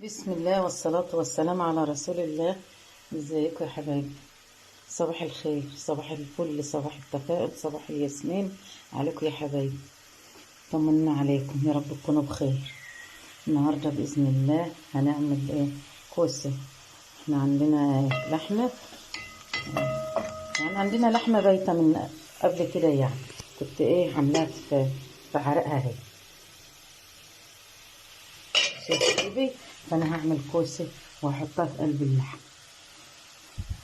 بسم الله والصلاة والسلام على رسول الله. ازيكم يا حبايبي؟ صباح الخير، صباح الفل، صباح التفاؤل، صباح الياسمين عليكم يا حبايبي. طمنا عليكم، يا رب تكونوا بخير. النهاردة بإذن الله هنعمل كوسة. احنا عندنا لحمة، يعني عندنا لحمة بايتة من قبل كده، يعني كنت عاملاها في عرقها اهي. شايف حبيبي؟ فانا هعمل كوسة وهحطها في قلب اللحم.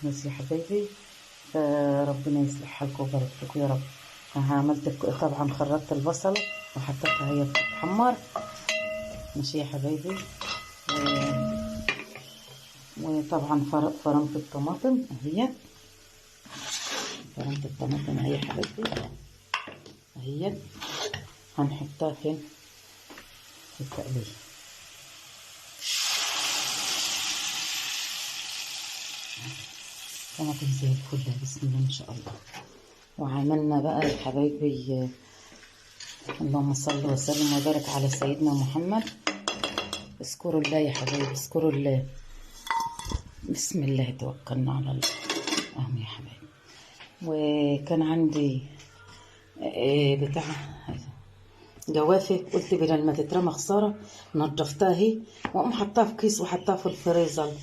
بس يا حبايبي، فربنا يصلح حالكم ويبارك لكم يا رب. عملت طبعا خرطت البصلة وحطيتها هي تتحمر. ماشي يا حبايبي. وطبعا فرمت الطماطم اهي. فرمت الطماطم اهي يا حبايبي اهي. هنحطها فين؟ في التقلية. طماطم زي الفل، بسم الله ما شاء الله. وعملنا بقى يا حبايبي، اللهم صل وسلم وبارك على سيدنا محمد. اذكروا الله يا حبايبي، اذكروا الله. بسم الله توكلنا على الله. اهم يا حبايبي. وكان عندي بتاع جوافه، قلت بدل ما تترمى خساره نضفتها اهي، واقوم حطها في كيس وحطها في الفريزر.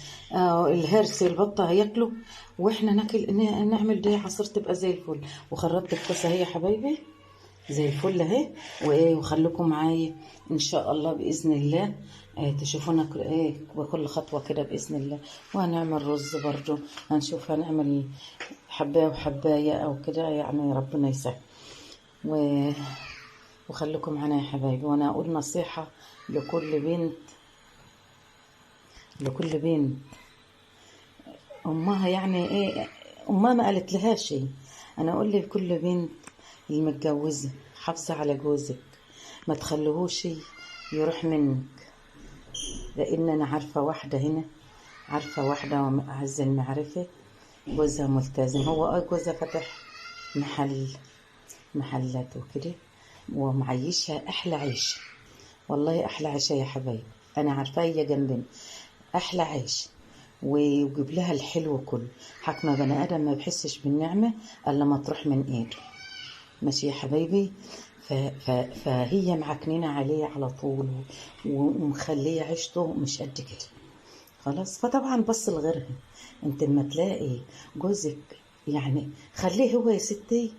الهرس البطه هياكله واحنا ناكل، نعمل ده عصير تبقى زي الفل. وخرجت الكاسه اهي يا حبايبي زي الفل اهي. وخليكم معايا ان شاء الله باذن الله. تشوفونا بكل خطوه كده باذن الله. وهنعمل رز برضو، هنشوف هنعمل حبايه وحبايه او كده، يعني ربنا يسهل. وخليكم معانا يا حبايبي. وانا اقول نصيحه لكل بنت امها، يعني امها ما قالت لها شيء. انا اقول لكل بنت المتجوزه، حافظي على جوزك، ما تخليهوش يروح منك. لان انا عارفه واحده هنا، عارفه واحده اعز المعرفه، جوزها ملتزم. هو جوزها فتح محلات وكده، ومعيشها احلى عيش. والله احلى عيشه يا حبايبي، انا عارفه هي جنبنا احلى عيش. ويجيب لها الحلو كله. حكمه بني ادم ما بيحسش بالنعمه الا ما تروح من ايده. ماشي يا حبايبي. فهي معكنينه عليه على طول، ومخليه عيشته مش قد كده خلاص. فطبعا بص لغيرها. انت لما تلاقي جوزك، يعني خليه هو يا ستي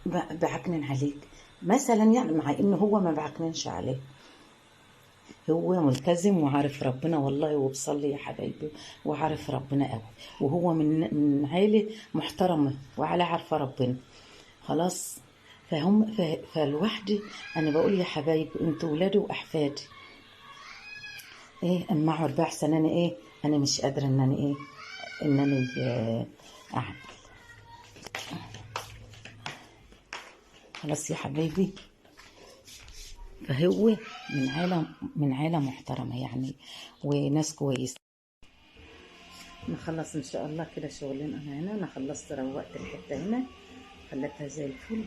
بعكنن عليك مثلا، يعني مع انه هو ما بعكننش عليك. هو ملتزم وعارف ربنا والله، وبصلي يا حبايبي، وعارف ربنا قوي. وهو من عيلة محترمة وعلى عارفة ربنا خلاص. فالوحدي انا بقول يا حبايبي، انتوا ولادي واحفادي، اما اقعد بقى احسن. انا انا مش قادره ان انا انني اعمل. خلاص يا حبايبي. فهو من عيله محترمه يعني، وناس كويسه. نخلص ان شاء الله كده شغلنا. انا خلصت، روقت الحته هنا، خليتها زي الفل،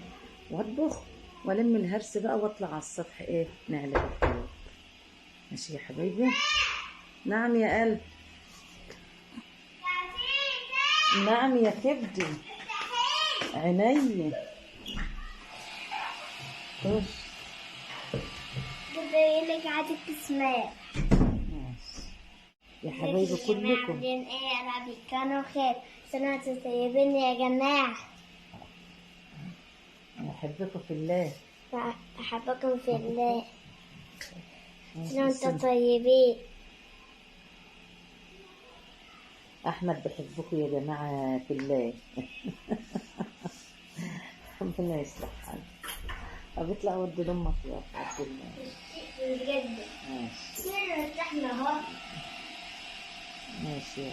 واطبخ والم الهرس بقى واطلع على السطح نعلب الطيور. ماشي يا حبايبي. نعم يا قلب. نعم يا كبدي. عيني. خش. بيقولك عادي تسمع. يا حبايبي كلكم. بعدين يا ربي كانوا خير، سنة طيبين يا جماعة. أحبكم في الله. أحبكم في الله. سنة طيبين. أحمد بحبكم يا جماعة في الله. ربنا يصلح حالك. بيطلع ودي لأمك يا عبد الله. بجد. ماشي. ارتحنا اهو. ماشي.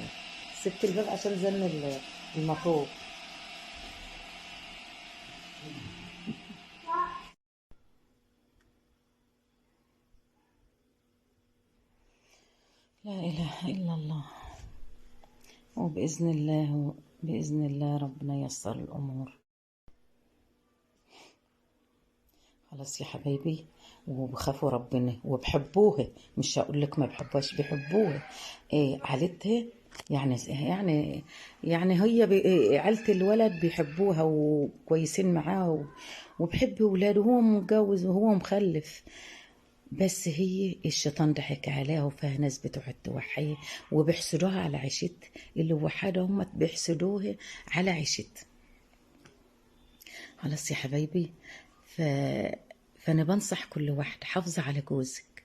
سبت الباب عشان زن المطوب. لا إله إلا الله. بإذن الله ربنا ييسر الأمور. خلاص يا حبايبي. وبخافوا ربنا وبحبوها، مش هقول لك ما بحبوهاش، بيحبوها. عيلتها يعني هي عيلة الولد بيحبوها وكويسين معاها وبحب ولاده، وهو متجوز وهو مخلف. بس هي الشيطان ضحك عليها، وفيها ناس بتقعد توحيها وبيحسدوها على عيشت اللي وحدها، هم بيحسدوها على عيشت. خلاص يا حبايبي. ف... فانا بنصح كل واحد حافظة على جوزك،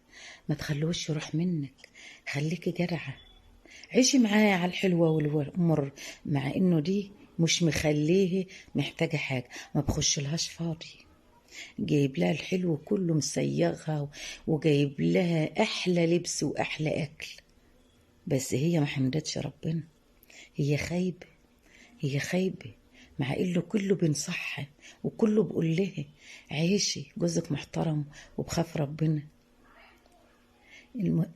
ما تخلوش يروح منك، خليكي جدعة، عيشي معاه على الحلوة والمر، مع انه دي مش مخليه محتاجة حاجة، ما بخش لهاش فاضي، جايب لها الحلو كله مسيغها وجايب لها احلى لبس واحلى اكل، بس هي ما حمدتش ربنا، هي خايبة، هي خايبة، مع انه كله بينصحها وكله بيقول لها عيشي، جوزك محترم وبخاف ربنا.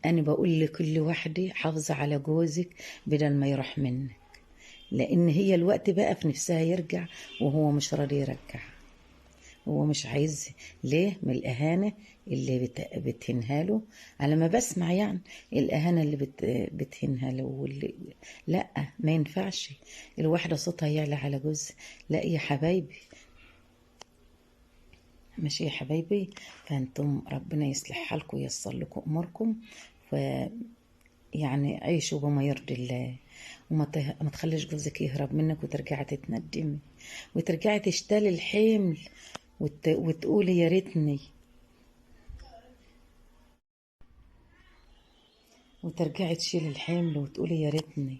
انا بقول لكل واحدة حافظة على جوزك بدل ما يروح منك، لان هي الوقت بقى في نفسها يرجع وهو مش راضي يرجع، هو مش عايز. ليه؟ من الإهانة اللي بتهنها له، على ما بسمع يعني الإهانة اللي بتهنها له لا، ما ينفعش الواحدة صوتها يعلى على جوزها، لا يا حبايبي، ماشي يا حبايبي. فانتم ربنا يصلح حالكم وييسر لكم اموركم، ف يعني عيشوا بما يرضي الله، ما تخليش جوزك يهرب منك وترجعي تتندمي وترجعي تشتالي الحمل وتقولي يا ريتني، وترجعي تشيل الحمل وتقولي يا ريتني،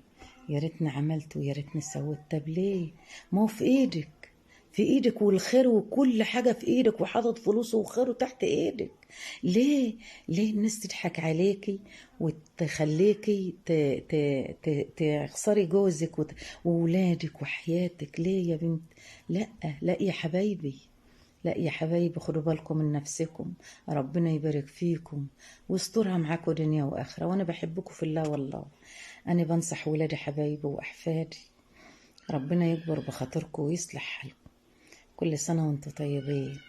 يا ريتني عملت ويا ريتني سويت. طب ليه؟ ما هو في ايدك، في ايدك، والخير وكل حاجة في ايدك، وحاطط فلوسه وخيره تحت ايدك. ليه؟ ليه الناس تضحك عليكي وتخليكي تخسري جوزك وولادك وحياتك؟ ليه يا بنت؟ لا، لا يا حبايبي، لا يا حبايبي، خدوا بالكم من نفسكم، ربنا يبارك فيكم ويسترها معاكم دنيا واخره، وانا بحبكم في الله والله. انا بنصح ولادي حبايبي واحفادي، ربنا يكبر بخاطركم ويصلح حالكم. كل سنه وانتم طيبين،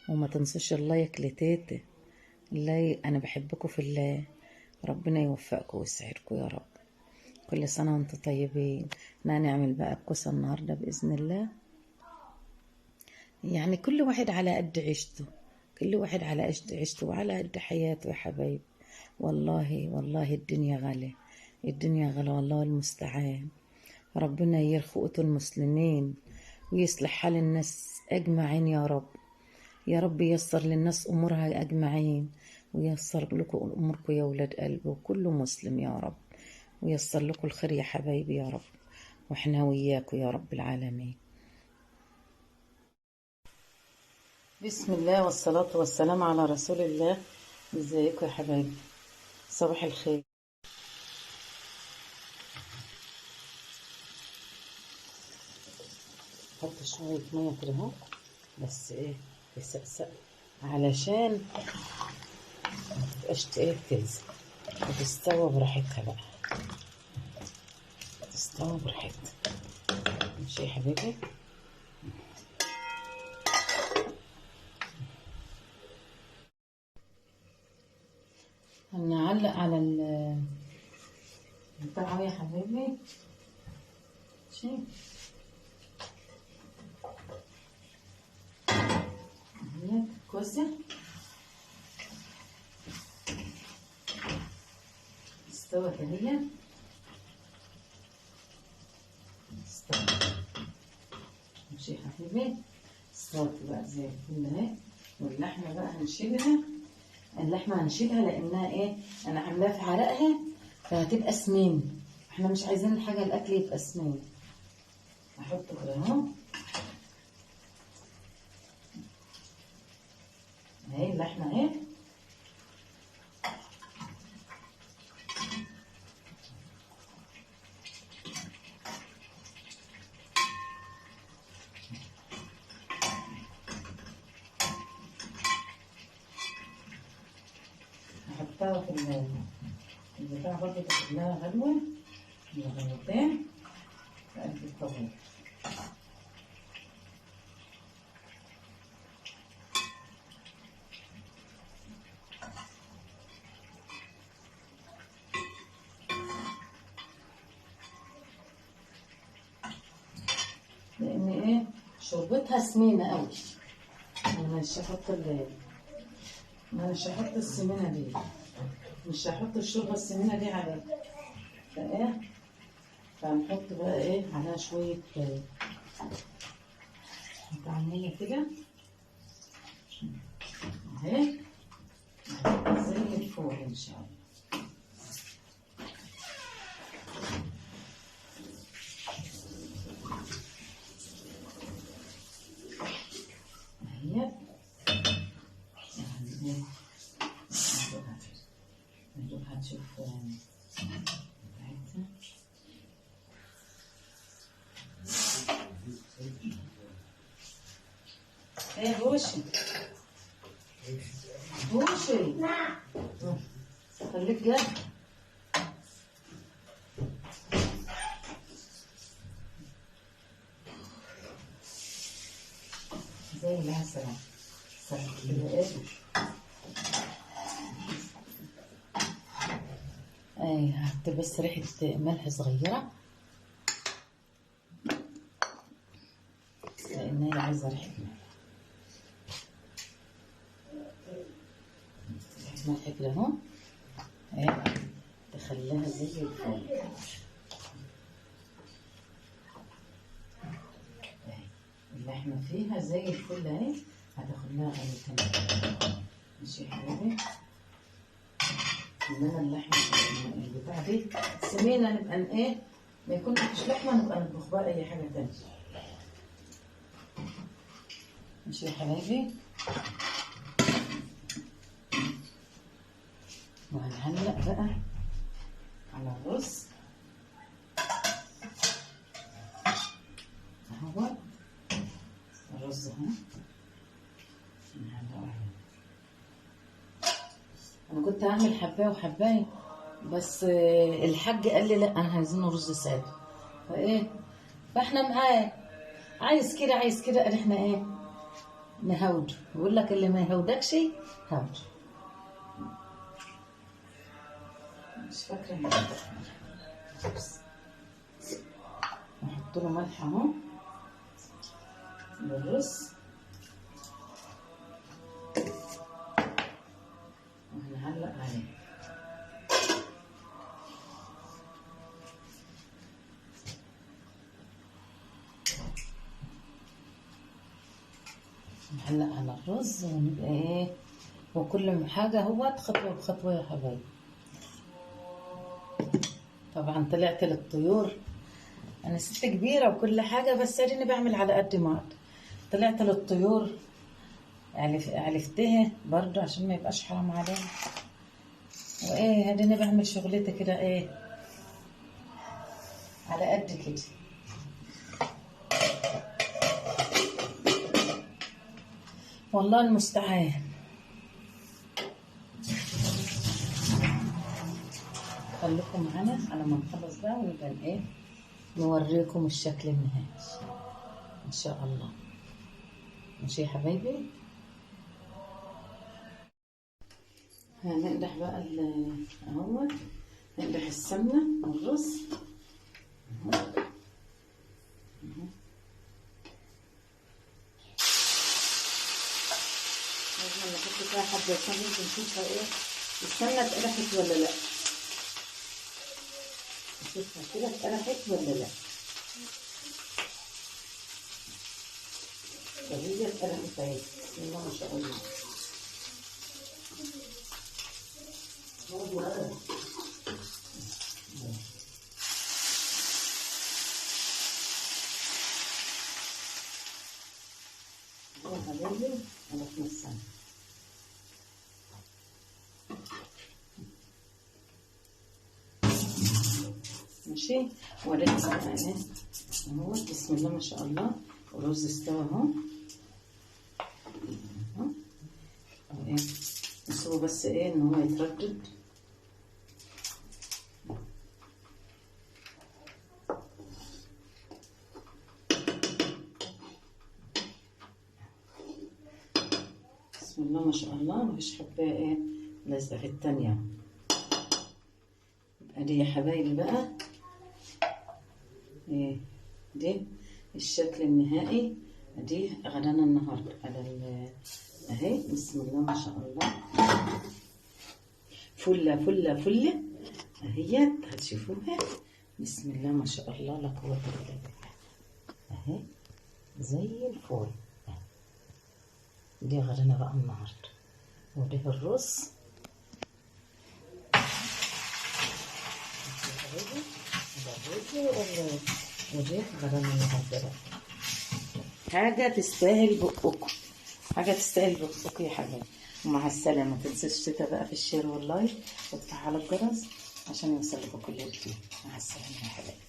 وما تنسوش اللايك لتيتا. انا بحبكم في الله، ربنا يوفقكم ويسعدكم يا رب. كل سنه وانتم طيبين. نعمل بقى الكوسه النهارده باذن الله، يعني كل واحد على قد عيشته، كل واحد على قد عيشته وعلى قد حياته يا حبايب. والله والله الدنيا غالية، الدنيا غالية، والله المستعان. ربنا يرخي قوت المسلمين ويصلح حال الناس أجمعين يا رب، يا رب ييسر للناس أمورها أجمعين، وييسر لكم أموركم يا ولاد قلبي، وكل مسلم يا رب، وييسر لكم الخير يا حبايبي يا رب، وإحنا وياكم يا رب العالمين. بسم الله والصلاة والسلام على رسول الله. ازيكم يا حبايبي؟ صباح الخير. حط شوية مية كده اهو، بس ايه تسقسق علشان متبقاش تلزق وتستوى براحتها بقى، تستوى براحتها. ماشي يا حبيبي. هنعلق على البتاع يا حبيبي. ماشي، هي كوسة استوت اهي، استوت. ماشي يا حبيبي، استوت بقى زي الفل اهي. واللحمة بقى هنشيلها، اللحمة هنشيلها لأنها إيه، أنا عاملاها في عرقها فهتبقى سمين، إحنا مش عايزين الحاجة الأكل يبقى سمين. أحطه كده أهو، أهي اللحمة أهي. أحطها في البتاع برضه، تاخد لها غلوة غلوتين في قلب الطبق. شوربتها سمينة قوي. انا مش هحط السمينة دي، مش هحط الشوربة السمينة دي عليها. فايه، فهنحط بقى ايه عليها شوية طعمية كده اهي، زي الفول ان شاء الله. اهي ندوقها تشوف بتاعتها. ايه بوشي بوشي، خليك جنب. زي العسل كده ايه. اي هحط بس ريحة ملح صغيرة لان هي عايزة ريحة ملح كده اهو. ايه تخليها زي الفل. اللحمة فيها زي الفل اهي، هتاخد لها غلوتين. ماشي يا حبيبي، انما اللحمة البتاع دي سمينة نبقى ايه، ما يكون مفيش لحمة نبقى نطبخ بقى اي حاجة تانية. ماشي يا حبايبي، وهنعلق بقى على الرز اهو. الرز اهو نعلقه عليه. انا كنت هعمل حبايه وحبايه بس الحاج قال لي لا انا عايزينه رز ساده. فايه، فاحنا معاه عايز كده عايز كده، قال احنا ايه نهود. بيقول لك اللي ما يهودكش هود. مش فاكره نحط له ملح اهو للرز، وهنعلق عليه. نعلق على الرز ونبقى ايه، وكل حاجة هو خطوة بخطوة يا حبايبي. طبعا طلعت للطيور، انا ست كبيرة وكل حاجة بس اديني بعمل على قد ما اقدر. طلعت للطيور علفتها برضو عشان ما يبقاش حرام عليها. وايه اديني بعمل شغلتي كده ايه على قد كده. والله المستعان. خليكم معانا على ما نخلص بقى ونبقى ايه نوريكم الشكل النهائي ان شاء الله. ماشي يا حبايبي، هنقدح بقى اهو، نقدح السمنه والرز لازم نحط فيها حبه سمنه ونشوفها ايه السمنه اتقدحت ولا لا. نشوفها كده اتقدحت ولا لا. وهي اتقدحت اهي، بسم الله ما شاء الله. حبايبي على السمنه. ماشي، وريت بقى ايه اهو، بسم الله ما شاء الله. الرز استوى اهو ايه، نسيبه بس ايه ان هو يتردد. بسم الله ما شاء الله، مفيش حبايه ايه لازقه في التانية. يبقى دي يا حبايبي بقى ايه، دي الشكل النهائي دي غدانا النهارده على اهي، بسم الله ما شاء الله، فله فله فله اهيت، هتشوفوها بسم الله ما شاء الله لا قوه الا بالله، اهي زي الفل. دي غدانا بقى النهارده، وده الرز ودي غدانا النهارده. حاجة تستاهل بقكم، حاجة تستاهل بقكم يا حبايبي. ومع السلامة. ما تنسوش تتابعوا في الشير واللايك وتفعلوا الجرس عشان يوصلكوا كل جديد. مع السلامة يا حبايبي.